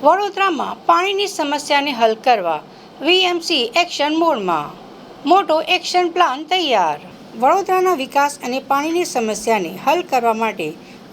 વડોદરામાં પાણીની સમસ્યાને હલ કરવા વીએમસી એક્શન મોડમાં. મોટો એક્શન પ્લાન તૈયાર. વડોદરાના વિકાસ અને પાણીની સમસ્યાને હલ કરવા માટે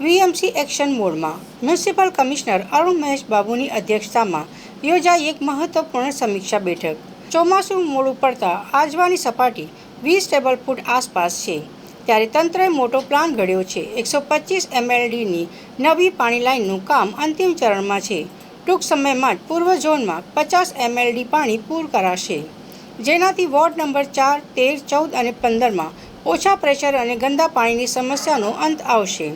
વીએમસી એક્શન મોડમાં મ્યુનિસિપલ કમિશનર અરુણ મહેશ બાબુની અધ્યક્ષતામાં યોજાઈ એક મહત્વપૂર્ણ સમીક્ષા બેઠક. ચોમાસું મોડું પડતા આજવાની સપાટી 20 ટેબલ ફૂટ આસપાસ છે, ત્યારે તંત્રએ મોટો પ્લાન ઘડ્યો છે. 125 MLDની નવી પાણી લાઇનનું કામ અંતિમ ચરણમાં છે. ટૂંક સમયમાં જ પૂર્વ ઝોનમાં 50 MLD પાણી પૂર કરાશે, જેનાથી વોર્ડ નંબર 4, 13, 14 અને 15માં ઓછા પ્રેશર અને ગંદા પાણીની સમસ્યાનો અંત આવશે.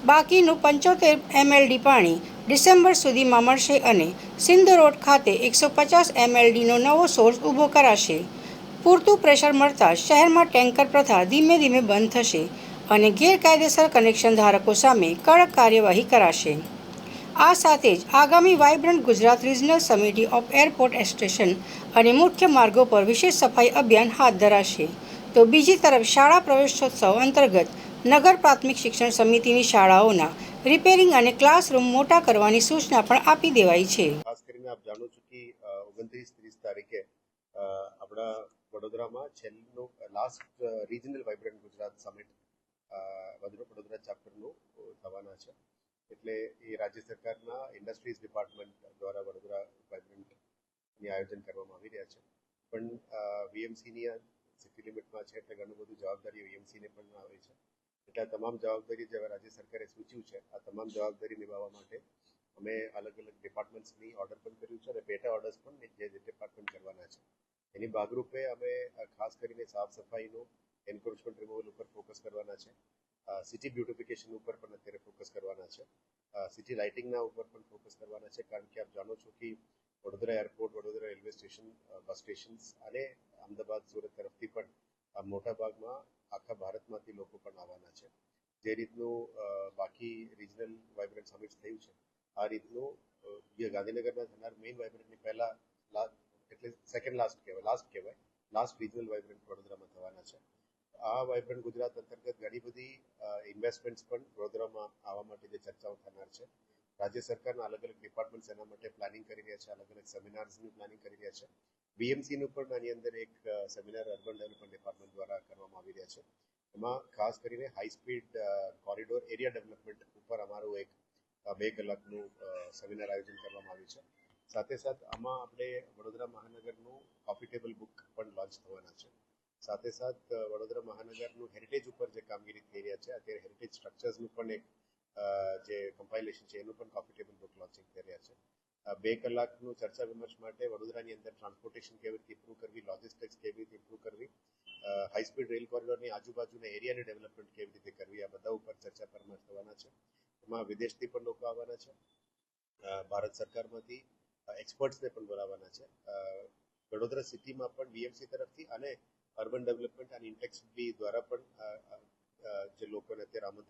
બાકીનું 75 MLD પાણી ડિસેમ્બર સુધીમાં મળશે અને સિંધ રોડ ખાતે 150 MLDનો નવો સોર્સ ઊભો કરાશે. પૂરતું પ્રેશર મળતા શહેરમાં ટેન્કર પ્રથા ધીમે ધીમે બંધ થશે અને ગેરકાયદેસર કનેક્શન ધારકો સામે કડક કાર્યવાહી કરાશે. આ સાથે જ આગામી વાઇબ્રન્ટ ગુજરાત રિજનલ સમિટી ઓફ એરપોર્ટ સ્ટેશન અને મુખ્ય માર્ગો પર વિશેષ સફાઈ અભિયાન હાથ ધરાશે. તો બીજી તરફ શાળા પ્રવેશોત્સવ અંતર્ગત નગર પ્રાથમિક શિક્ષણ સમિતિની શાળાઓના રિપેરિંગ અને ક્લાસરૂમ મોટા કરવાની સૂચના પણ આપી દેવાઈ છે. ખાસ કરીને આપ જાણો છો કે 29-30 તારીખે આપણા વડોદરામાં છેલ્લું last regional vibrant Gujarat summit Vadodara ચેપ્ટરનું થવાના છે. એટલે એ રાજ્ય સરકારના ઇન્ડસ્ટ્રીઝ ડિપાર્ટમેન્ટ દ્વારા વડોદરા વાઇબ્રન્ટની આયોજન કરવામાં આવી રહ્યા છે. પણ વીએમસીની સિટી લિમિટમાં છે એટલે ઘણું બધું જવાબદારી વીએમસીને પણ આવે છે. એટલે આ તમામ જવાબદારી જે રાજ્ય સરકારે સૂચ્યું છે, આ તમામ જવાબદારી નિભાવવા માટે અમે અલગ અલગ ડિપાર્ટમેન્ટ્સની ઓર્ડર પણ કર્યું છે અને પેટા ઓર્ડર્સ પણ જે ડિપાર્ટમેન્ટ કરવાના છે. એની ભાગરૂપે અમે ખાસ કરીને સાફ સફાઈનું એન્ક્રોચમેન્ટ રિમૂવલ ઉપર ફોકસ કરવાના છે. સિટી બ્યુટિફિકેશન ઉપર પણ અત્યારે ફોકસ કરવાના છે. સિટી લાઇટિંગના ઉપર પણ ફોકસ કરવાના છે, કારણ કે આપ જાણો છો કે Vadodara airport, Vadodara railway station, bus stations અને અમદાવાદ, સુરત તરફથી પણ મોટા ભાગમાં આખા ભારતમાંથી લોકો પણ આવવાના છે. જે રીતનું બાકી રિજનલ વાઇબ્રન્ટ સમિટ થયું છે, આ રીતનું જે ગાંધીનગરમાં થનાર મેઇન વાઇબ્રન્ટની પહેલા એટલે સેકન્ડ લાસ્ટ રિજનલ વાઇબ્રન્ટ વડોદરામાં થવાના છે. આ વાઇબ્રન્ટ ગુજરાત અંતર્ગત ઘણી બધી ઇન્વેસ્ટમેન્ટ્સ પણ વડોદરામાં આવવા માટે જે ચર્ચાઓ થનાર છે. રાજ્ય સરકારના અલગ અલગ ડિપાર્ટમેન્ટ્સ એના માટે પ્લાનિંગ કરી રહ્યા છે, અલગ અલગ સેમિનાર્સનું પ્લાનિંગ કરી રહ્યા છે. બીએમસીનું પણ આની અંદર એક સેમિનાર અર્બન ડેવલપમેન્ટ ડિપાર્ટમેન્ટ દ્વારા કરવામાં આવી રહ્યા છે. એમાં ખાસ કરીને high speed corridor area development ઉપર અમારું એક 2 કલાકનું સેમિનાર આયોજન કરવામાં આવ્યું છે. સાથે સાથે આમાં આપણે વડોદરા મહાનગરનું કોફી ટેબલ બુક પણ લોન્ચ થવાના છે. સાથે સાથે વડોદરા મહાનગરનું હેરિટેજ ઉપર જે કામગીરી થઈ રહ્યા છે, અત્યારે હેરિટેજ સ્ટ્રક્ચર્સનું પણ એક જે કમ્પાઇલેશન છે એનું પણ કોફી ટેબલ બુક લોન્ચિંગ થઈ રહ્યા છે. 2 કલાકનું ચર્ચા વિમર્શ માટે વડોદરાની અંદર ટ્રાન્સપોર્ટેશન કેવી રીતે ઇમ્પ્રૂવ કરવી, લોજિસ્ટિક્સ કેવી રીતે ઇમ્પ્રૂવ કરવી, હાઈ સ્પીડ રેલ કોરિડોરની આજુબાજુના એરિયાની ડેવલપમેન્ટ કેવી રીતે કરવી, આ બધા ઉપર ચર્ચા પરામર્શ થવાના છે. એમાં વિદેશથી પણ લોકો આવવાના છે, ભારત સરકારમાંથી એક્સપર્ટ્સને પણ બોલાવવાના છે. વડોદરા સિટીમાં પણ બીએમસી તરફથી અને અર્બન ડેવલપમેન્ટ અને ઇન્ટેક્સ બી દ્વારા પણ જે લોકોને અત્યારે આમંત્રણ